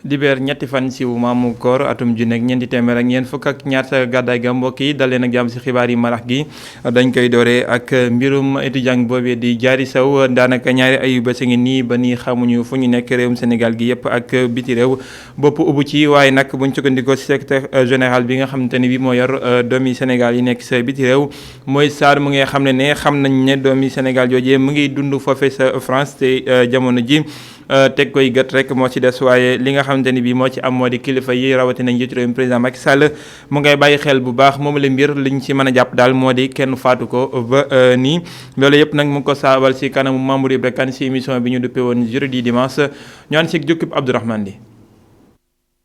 dibeer ñetti fan si maamu koor atum junne ak ñeenti téeméer ak ñeent fukk ak ñaar sa gàddaay ga mbokk yi dal leen ak jàmm si xibaar yi marax gi dañ koy dooree ak mbirum étudiant boobee di Diary Sow daanaka ñaari ayu bés ngi nii ba nii xamuñu fu ñu nekk réewum Sénégal gi yëpp ak biti réew bopp ubbu ci waaye nag buñ sukkandikoo si secrétaire général bi nga xamante ne bi moo yor doomi Sénégal yi nekk sa biti réew mooy Sarr mu ngi xam ne xam nañ ne doomi Sénégal joojee mu ngi dund foofe sa France te jamono ji teg koy gët rek moo ci des waaye li nga xamante ni bii moo ci am moo di kilifa yi rawatina njiitu réew mi président Macky Sall mu ngay bàyyi xel bu baax moom la mbir liñ ci mën a jàpp daal moo di kenn faatu ko ba nii loolu yëpp nag mu ngi ko saabal si kanamu membre Ibra Kane si émission bi ñu duppee woon jeudi dimanche ñu ànd si jukkib Abdourahmane Di.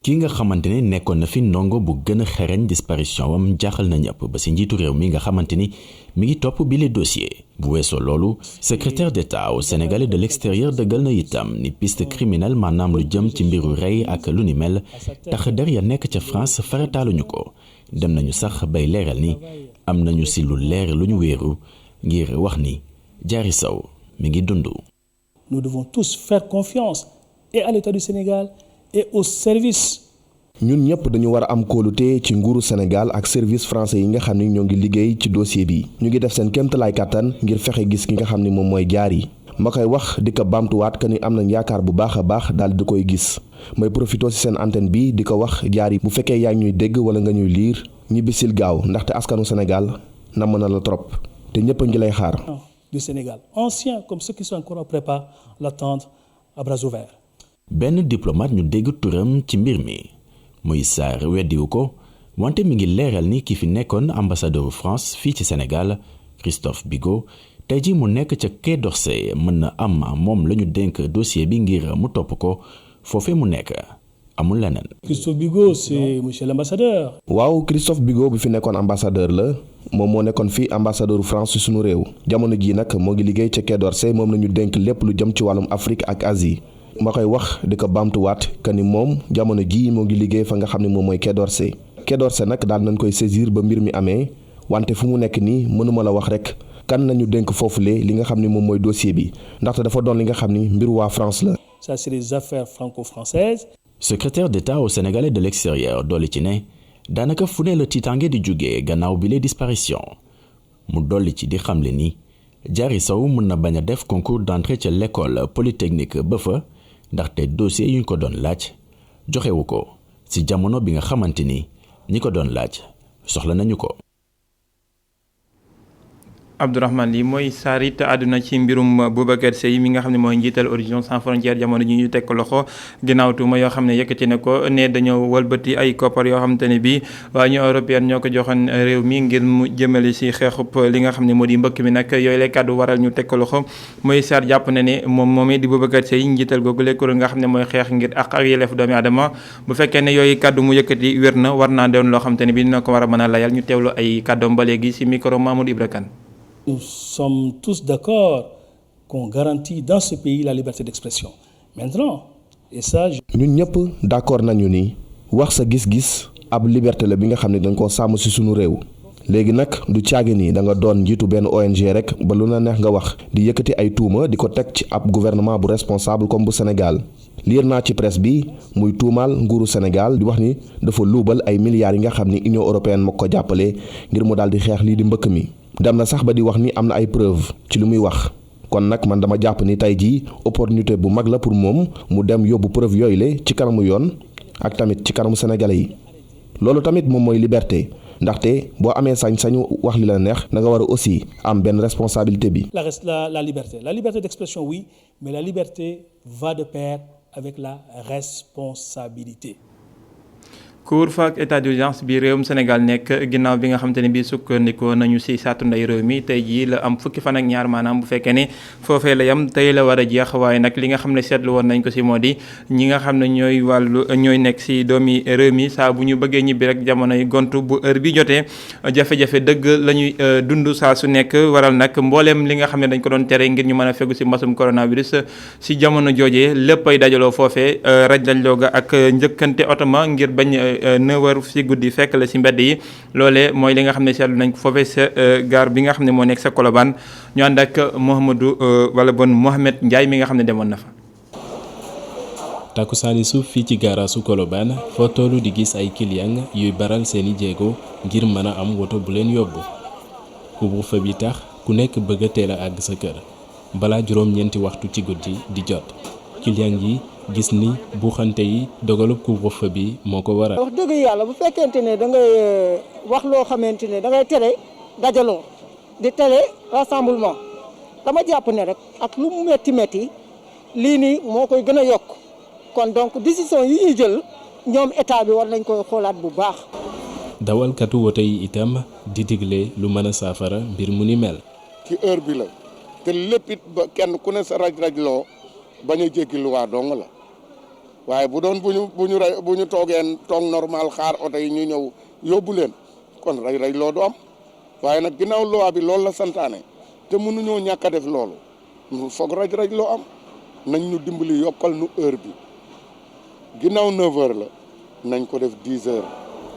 ki nga xamante ne nekkoon na fi ndongo bu gën a xereñ disparition wam jaaxal na ñëpp ba si njiitu réew mi nga xamante ni mi ngi topp bi les dossiers bu weesoo loolu secrétaire d'État au Sénégalais de l'extérieur dëggal na itam ni piste criminelle maanaam lu jëm ci mbiru rey ak lu ni mel tax der ya nekk ca France farataaluñu ko dem nañu sax bay leeral ni am nañu si lu leer lu ñu wéeru ngir wax ni Diary Sow mi ngi dund. Nous devons tous faire confiance et à l'État du Sénégal et au service. ñun ñëpp dañu war a am kóolute ci nguuru Sénégal ak service français yi nga xam ni ñoo ngi liggéey ci dossier bi ñu ngi def seen kéemtalaay kàttan ngir fexe gis ki nga xam ni moom mooy Diary ma koy wax di ko baamtuwaat que ni am nañ yaakaar bu baax a baax daal di koy gis may profité ci seen antenne bi di ko wax Diary bu fekkee yaa ñuy dégg wala nga ñuy liir ñibbisil gaaw ndaxte askanu Sénégal namm na la trop te ñëpp a ngi lay xaar. Du Sénégal anciens comme ceux qui sont encore en prépa l'attendent à bras ouverts. benn diplomate ñu dégg turam ci mbir mi muy Sarr weddiwu ko wante mi ngi leeral ni ki fi nekkoon ambassadeur France fii ci Sénégal Christophe Bigot tey ji mu nekk ca Quai d'Orsay mën na am moom la ñu dénk dossier bi ngir mu topp ko foofee mu nekk amul leneen. Christophe Bigot c'est monsieur l'ambassadeur. waaw Christophe Bigot bi fi nekkoon ambassadeur la moom moo nekkoon fii ambassadeur France ci sunu réew jamono jii nag moo ngi liggéey ca Quai d'Orsay moom la ñu dénk lépp lu jëm ci wàllum Afrique ak Asie. ma koy wax di ko baamtuwaat que ni moom jamono jii moo ngi liggéey fa nga xam ne moom mooy Quai d'Orsay. Quai d'Orsay nag daal nañ koy saisir ba mbir mi amee wante fu mu nekk nii mënuma la wax rek kan nañu dénk foofule li nga xam ne moom mooy dossier bi ndaxte dafa doon li nga xam ni mbiru waa France la. Ça c'est des affaires franco-françaises. secrétaire d'État au Sénégalais de l'extérieur dolli ci ne daanaka fu ne la tiitaange di jógee gannaaw bi les disparition mu dolli ci di xamle ni Diary Sow mën na bañ a def concours d'entrée ca l'école polytechnique ba fa. ndaxte dossier yu ñu ko doon laaj joxewu ko ci jamono bi nga xamante ni ñi ko doon laaj soxla nañu ko. Abdourahmane Ly mooy Sarr it àdduna ci mbirum Boubacar Seye mi nga xam ne mooy njiital Horizon Sans Frontières jamono ji ñu teg ko loxo ginnaaw tuuma yoo xam ne yëkkati na ko ne dañoo walbati ay koppar yoo xamante ne bii waa Union européenne ñoo ko joxoon réew mi ngir mu jëmale si xeexub li nga xam ne moo di mbëkk mi nag yooyu lay kàddu waral ñu teg ko loxo mooy Sarr jàpp na ne moom moomee di Boubacar Seye njiital googu le kuréel nga xam ne mooy xeex ngir ak yelleef doomi aadama bu fekkee ne yooyu kàddu mu yëkkati wér na war naa doon loo xamante ne bii dina ko war a mën a layal ñu teewlu ay kàddoom ba léegi si micro Mamadou Ibra Kane. Nous sommes tous d'accord qu'on garantit dans ce pays la liberté d'expression. Maintenant, et ça. ñun ñëpp d'accord nañu ni wax sa gis-gis ab liberté la bi nga xam ne dañ koo sàmm ci sunu réew. léegi nag du caagi ni da nga doon njiitu benn ONG rek ba lu la neex nga wax di yëkkati ay tuuma di ko teg ci ab gouvernement bu responsable comme bu Sénégal. liir naa ci presse bi muy tuumaal nguuru Sénégal di wax ni dafa luubal ay milliards yi nga xam ni Union européenne moo ko jàppale ngir mu daal di xeex lii di mbëkk mi. dem na sax ba di wax ni am na ay preuve ci li muy wax kon nag man dama jàpp ni tey jii opportunité bu mag la pour moom mu dem yóbbu preuve yooyu la ci kanamu yoon ak tamit ci kanamu sénégalais yi loolu tamit moom mooy liberté ndaxte boo amee sañ-sañu wax li la neex da nga war a aussi am benn responsabilité bi. La liberté d'expression oui, mais la liberté va de pair avec la responsabilité. couvre-feu ak état d'urgence bi réewum Sénégal nekk ginnaaw bi nga xamante ne bii sukkandikoo nañu si saatu nday réew mi tey jii la am fukki fan ak ñaar maanaam bu fekkee ne foofee la yam tey la war a jeex waaye nag li nga xam ne seetlu woon nañ ko si moo di ñi nga xam ne ñooy nekk si doomi réew mi saa bu ñu bëggee ñibbi rek jamonoy gontu bu heure bi jotee jafe-jafe dëgg la ñuy dund saa su nekk waral nag mbooleem li nga xam ne dañ ko doon tere ngir ñu mën a fegu si mbasum coronavirus si jamono joojee lépp ay dajaloo foofee raj lajloo ga ak njëkkante otoma ngir bañ 9 heures si guddi fekk la si mbedd yi loolee mooy li nga xam ne seetlu nañ ko foofee sa gare bi nga xam ne moo nekk sa Colobane ñu ànd ak Mohamed Ndiaye mi nga xam ne demoon na fa. takkusaani suuf fii ci gaaraasu Colobane foo tollu di gis ay client yuy baral seeni jéego ngir mën a am woto bu leen yóbbu couvre-feu bi tax ku nekk bëgg a teel a àgg sa kër balaa juróom-ñeenti waxtu ci guddi di jot client yi gis ni buuxante yi dogalub couvre-feu bi moo ko waral. wax dëgg yàlla bu fekkente ne da ngay wax loo xamante ne da ngay tere dajaloo di tere rassemblement dama jàpp ne rek ak lu mu metti lii nii moo koy gën a yokk kon donc décision yi ñuy jël ñoom état bi war nañ koy xoolaat bu baax. dawalkatu woto yi itam di digle lu mën a saafara mbir mu ni mel. ci heure bi la te lépp it ba kenn ku ne sa raj-raj loo bañ a jéggi luwaa dong la waaye bu doon bu ñu toog normal xaar oto yi ñu ñëw yóbbu leen kon raj-raj loo du am waaye nag ginnaaw luwaa bi loolu la santaane te mënuñoo ñàkk a def loolu foog raj-raj loo am nañ ñu dimbali yokkal nu heure bi ginnaaw 9h la nañ ko def 10h.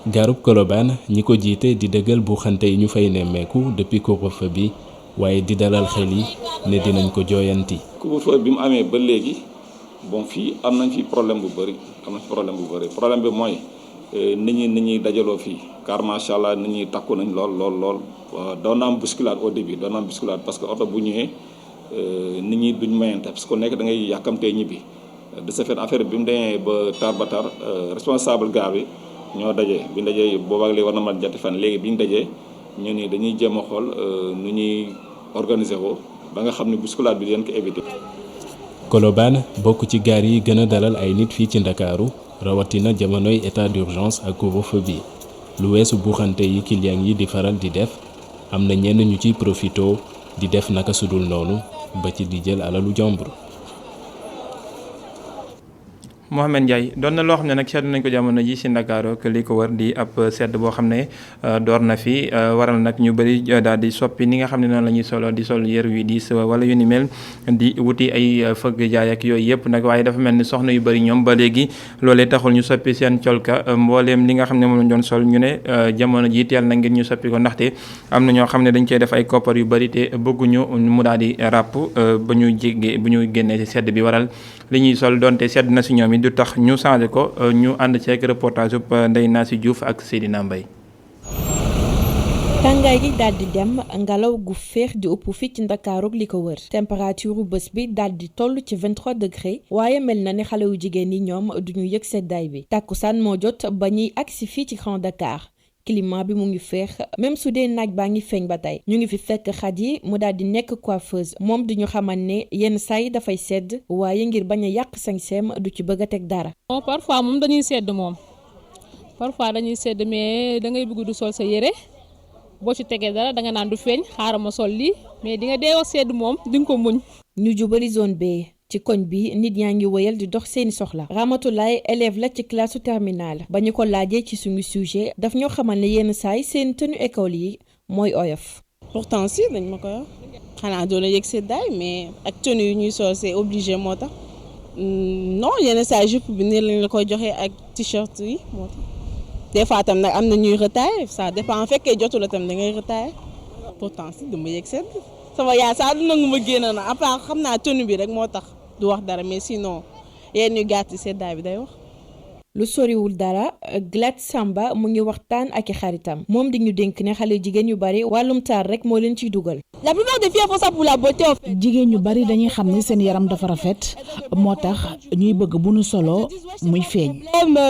gaarub Colobane ñi ko jiite di dëggal bu xante yi ñu fay nemmeeku depuis couvre-feu bi waaye di dalal xel yi ne dinañ ko jooyanti. couvre-feu bi mu amee ba léegi bon fii am nañ fi problème bu bëri problème bi mooy nit ñi dajaloo fii car macha allah nit ñi takku nañ lool doon na am bousculade au début doon na am bousculade parce que oto bu ñëwee nit ñi duñ mayante parce que ku nekk da ngay yàkkamtee ñibbi de ce fait affaire bi mu demee ba tar responsable gaa bi ñoo dajee bi ñu dajee boobaag léegi war na mat jatti fan léegi bi ñu dajee ñu ni dañuy jéem a xool nu ñuy organiser ko ba nga xam ne bousculade bi leen ko éviter. Colobane bokk ci gaar yi gën a dalal ay nit fii ci Ndakaaru rawatina jamonoy état d'urgence ak couvre-feu bi lu weesu buuxante yi client yi di faral di def am na ñenn ñu ciy profito di def naka sudul noonu ba ci di jël alalu jàmbur. Mohamed Ndiaye doon na loo xam ne nag seetlu nañ ko jamono ji si Ndakaaru ak li ko war di ab sedd boo xam ne door na fi waral nag ñu bëri daal di soppi ni nga xam ne noonu la ñuy solo di sol yër wi diis wala yu ni mel di wuti ay fëgg jaay ak yooyu yëpp nag waaye dafa mel ni soxna yu bëri ñoom ba léegi loolee taxul ñu soppi seen colka mbooleem li nga xam ne moom lañ doon sol ñu ne jamono ji teel na ngir ñu soppi ko ndaxte am na ñoo xam ne dañ koy def ay koppar yu bëri te bëgguñu mu daal di ràpp ba ñu jéggi bu ñu génnee si sedd bi waral li ñuy sol donte sedd na si ñoom it du tax ñu changé ko ñu ànd ci ak reportage ub Ndeye Nassi Diouf ak Seydina Mbaye. tàngaay gi daal di dem ngelaw gu féex di ëpp fii ci Ndakaaru ak li ko wër température bés bi daal di toll ci 23 degré waaye mel na ni xale yu jigéen ñi ñoom duñu yëg seddaay bi tàkkusaan moo jot ba ñuy agsi fii ci Grand Dakar. climat bi mu ngi féex même su dee naaj baa ngi feeñ ba tey ñu ngi fi fekk xaj yi mu daal di nekk coiffeuse moom di ñu xamal ne yenn saa yi dafay sedd waaye ngir bañ a yàq sañseem du ci bëgg a teg dara. bon parfois moom dañuy sedd mais da ngay bëgg du sol sa yére boo ci tegee dara da nga naan du feeñ xaaral ma sol lii mais di nga deewoo sedd moom di nga ko muñ. ñu jubali zone B. ci koñ bi nit ñaa ngi wëyal di dox seeni soxla Ramatoulaye élève la ci classe terminale ba ñu ko laajee ci suñu sujet daf ñoo xamal ne yenn saay seen tenue école yi mooy oyof. pourtant si dañ ma ko wax xanaa doon na yëg seddaay mais ak tenue yu ñuy sol c'est obligé moo tax non yenn saay jupe bi nii lañ la koy joxee ak t-shirt yi moo tax des fois tam nag am na ñuy retailler ça dépend fekkee jotu la tam da ngay retailler pourtant si dama yëg sedd sama yaay saa du nangu ma génn na à part xam naa tenue bi rek moo tax. du wax dara mais sinon yéen ñu gàtt seddaay bi day wax. lu soriwul dara Glat Samba mu ngi waxtaan ak i xaritam moom di ñu dénk ne xale jigéen yu bari wàllum taar rek moo leen ciy dugal. la plupart des filles font ça pour la beauté. jigéen ñu bari dañuy xam ne seen yaram dafa rafet moo tax ñuy bëgg bu nu solo muy feeñ.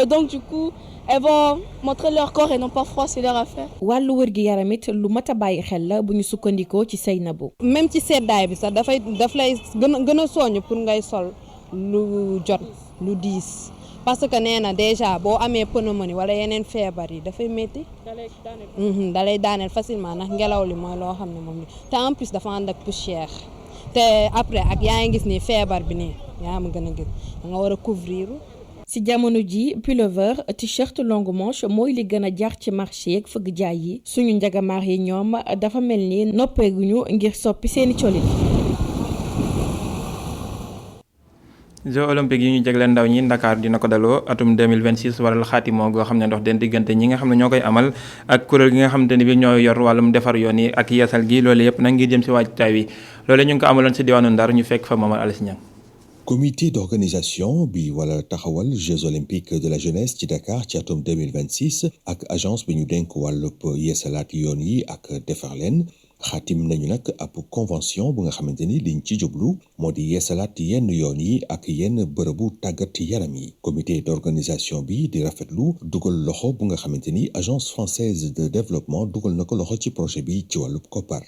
donc du coup elles vont montrer leur corps et non pas froisser leur affaire. wàllu wër gi yaram it lu mat a bàyyi xel la bu ñu sukkandikoo ci Seynabou. même ci seddaay bi sax daf lay gën a soññ pour ngay sol lu jot lu diis parce que nee na déjà boo amee pneumonie wala yeneen feebar yi dafay métti. dalay daaneel facilement ndax ngelaw li mooy loo xam ne moom te en plus dafa ànd ak poussière te après ak yaa ngi gis ni feebar bi nii yaa ma gën a gis da nga war a couvrir. ci jamono ji pullover t-shirt longue manche mooy li gën a jar ci marché yeeg fëgg jaay yi suñu njagamaar yi ñoom dafa mel ni noppeeguñu ngir soppi seeni colin. Jeux olympiques yi ñu jagleen ndaw ñi Dakar dina ko daloo atum 2026 waral xaatimoo goo xam ne ndox den diggante ñi nga xam ne ñoo koy amal ak kuréel gi nga xamante ni bi ñoo yor wàllum defar yoon yi ak yeesal gi loolu yëpp nag ngir jëm si waajtaay wi loolu ñu ngi ko amaloon si diwaanu Ndar ñu fekk fa Momar Alice Niang. comité d'organisation bi wala taxawal Jeux olympiques de la jeunesse ci Dakar ci atum 2026 ak agence bi ñu dénk wàllub yeesalaat yoon yi ak defar leen xaatim nañu nag ab convention bu nga xamante ni liñ ci jublu moo di yeesalaat yenn yoon yi ak yenn bërëbu tàggat yaram yi comité d'organisation bi di rafetlu dugal loxo bu nga xamante ni agence française de développement dugal na ko loxo ci projet bi ci wàllub koppar.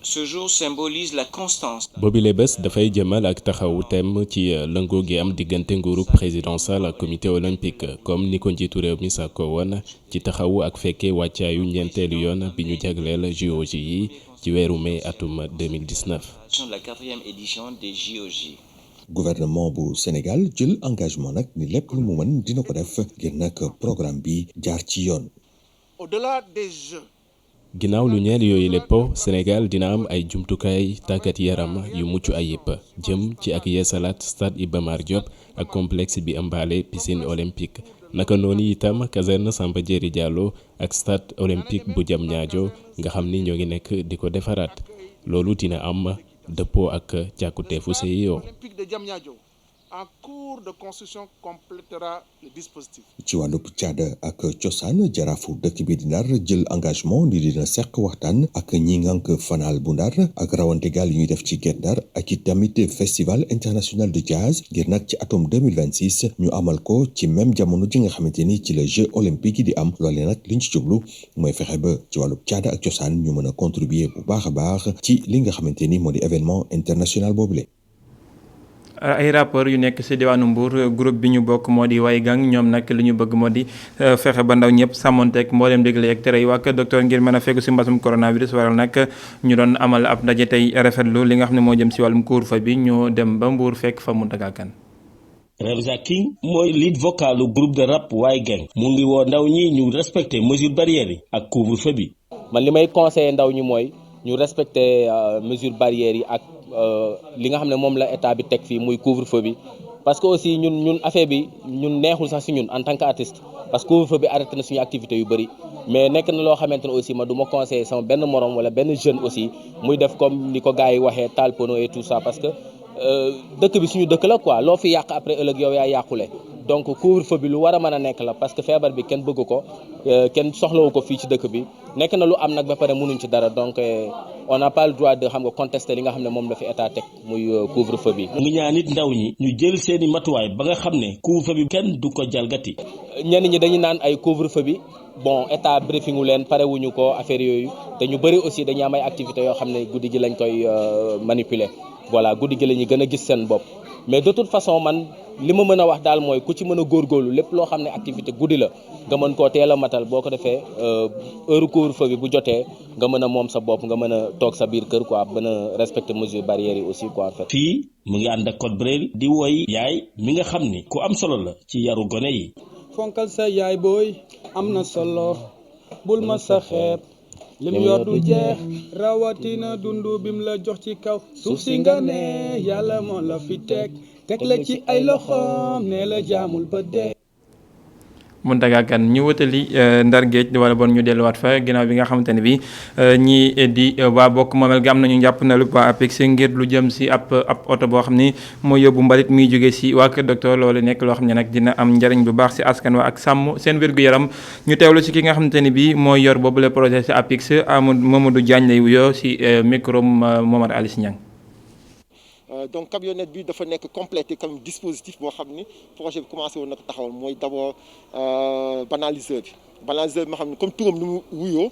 Ce jour symbolise la constance. boobile bés dafay jëmal ak taxawu tem ci lëngoo gi am diggante nguuru présidentiel ak comité olympique comme ni ko njiitu réew mi sàkko woon ci taxawu ak fekkee wàccaayu ñeenteelu yoon bi ñu jagleel JOJ yi ci weeru mai atum 2019. La 4e édition des JOJ. gouvernement bu Sénégal jël engagement nag ni lépp lu mu mën dina ko def ngir nag programme bi jaar ci yoon. Au-delà des Jeux. ginnaaw lu ñeel yooyu lépp Sénégal dina am ay jumtukaay tàggat yaram yu mucc ayib jëm ci ak yeesalaat stade Iba Mar Diop ak complexe bi ëmbaale piscine olympique naka noonu itam caserne Samba Diéry Diallo ak stade olympique bu Diamniadio nga xam ni ñoo ngi nekk di ko defaraat loolu dina am dëppoo ak càkkuteefu CIO. En cours de construction complétera le dispositif. ci wàllub caada ak cosaan jaraafu dëkk bi di Ndar jël engagement ni dina seq waxtaan ak ñi ngànk fanaal bu Ndar ak rawante gaal yi ñuy def ci Guet Ndar ak i tamit festival international de jazz ngir nag ci atum 2026 ñu amal ko ci même jamono ji nga xamante ni ci la jeux olympiques yi di am loolee nag liñ ci jublu mooy fexe ba ci wàllub caada ak cosaan ñu mën a contribuer bu baax a baax ci li nga xamante ni moo di événement international boobule. ay rappeurs yu nekk ci diwaanu Mbour groupe bi ñu bokk moo di Way Gang ñoom nag li ñu bëgg moo di fexe ba ndaw ñëpp sàmmonteeg mbooleem dégle ak tere yi waa docteur ngir mën a fegu ci mbasum coronavirus waral nag ñu doon amal ab ndaje tey rafetlu li nga xam ne moo jëm ci wàllum couvre-feu bi ñu dem ba Mbour fekk fa Mountaga Kane. Remza King mooy lead vocal lu groupe de rap Way Gang mu ngi woo ndaw ñi ñu respecter mesures barrières yi ak couvre-feu bi. man li may conseiller ndaw ñi mooy ñu respecter mesures barrières yi ak li nga xam ne moom la état bi teg fii muy couvre-feu bi parce que aussi ñun affaire bi ñun neexul sax si ñun en tant que artiste parce que couvre-feu bi arrêté na suñu activité yu bëri mais nekk na loo xamante ne aussi ma du ma conseiller sama benn morom wala benn jeune aussi muy def comme ni ko gars yi waxee taal pono et tout ça parce que dëkk bi suñu dëkk la quoi loo fi yàq après ëllëg yow yaa yàqule donc couvre-feu bi lu war a mën a nekk la parce que feebar bi kenn bëgg ko kenn soxlawu ko fii ci dëkk bi nekk na lu am nag ba pare mënuñ ci dara donc on n'a pas le droit de xam nga contester li nga xam ne moom la fi état teg muy couvre-feu bi. mu ngi ñaan nit ndaw ñi ñu jël seeni matuwaay ba nga xam ne couvre-feu bi kenn du ko jalgati. ñenn ñi dañuy naan ay couvre-feu bi bon état briefingu leen pare wuñu ko affaire yooyu te ñu bëri aussi dañuy am ay activités yoo xam ne guddi gi lañ koy manipuler voilà guddi gi la ñuy gën a gis seen bopp mais de toute façon man li ma mën a wax daal mooy ku ci mën a góorgóorlu lépp loo xam ne activité guddi la nga mën koo teel a matal boo ko defee heure couvre-feu bi bu jotee nga mën a moom sa bopp nga mën a toog sa biir kër quoi mën a respecter mesures barrières yi aussi quoi en fait. fii mu ngi ànd ak code Braille di woy yaay mi nga xam ni ku am solo la ci yaru gone yi. fonkal sa yaay booy am na solo bul ma sa xeeb lim yor du jeex rawatina dundu bim la jox ci kaw suuf si nga ne yàlla moo la fi teg la ci ay loxoom ne la jaamul ba dee. Mountaga Kane ñu wutali Ndar Géej wala bon ñu delluwaat fa ginnaaw bi nga xamante ne bi ñii di waa bokk moomel ga am nañu jàpp na lu waa APEX ngir lu jëm si ab oto boo xam ni mooy yóbbu mbalit muy jóge si waa Kër Docteur loolu nekk loo xam ne nag dina am njariñ bu baax si askan wa ak sàmm seen wér-gu-yaram ñu teewlu si ki nga xamante ne bi mooy yor boobu le projet si APEX Mamadou Diagne lay wuyoo si micro Momar Alice Niang. Donc camionnette bi dafa nekk complété comme dispositif boo xam ni projet bi commencé woon na ko taxawal mooy d'abord banaliseur bi ma xam ne comme turam ni mu wuyoo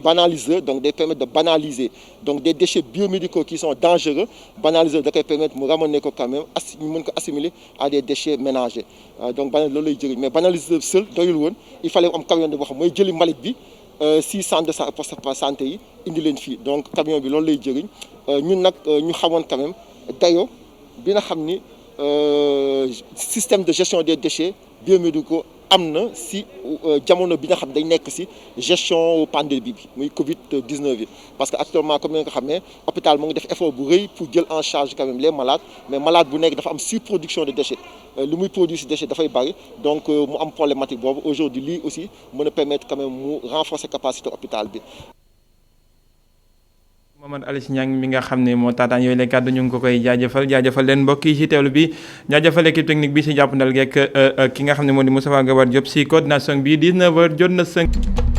banaliseur donc day permettre de banaliser donc des déchets biomédicaux qui sont dangereux banaliseur da koy permettre mu ramener ko quand même ñu mën ko assimiler à des déchets ménagers donc loolu lay jëriñ mais banaliseur seul doyul woon il fallait am camionnette boo xam mooy jëli mbalit bi si centre de poste de santé yi indi leen fii donc camion bi loolu lay jëriñ ñun nag ñu xamoon quand même dayo bi nga xam ni système de gestion des déchets biomédicaux am na si jamono bi nga xam day nekk si gestion pandémie bi muy Covid-19 bi parce que actuellement comme ni nga xam ne hôpital mu ngi def effort bu rëy pour jël en charge quand même les malades mais malade bu nekk dafa am surproduction de déchets lu muy produire si déchets dafay bari donc mu am problématique boobu aujourd'hui lii aussi mën a permettre quand même mu renforcer capacité hôpital bi. Omar Alice Niang mi nga xam ne moo taataan yooyu la kàddu ñu ngi ko koy jaajëfal leen mbokk yi ci teewlu bi jaajëfal équipe technique bi si jàppandal geek ki nga xam ne moo di Moustapha Gabar Diop si coordination bi 19h jot na 5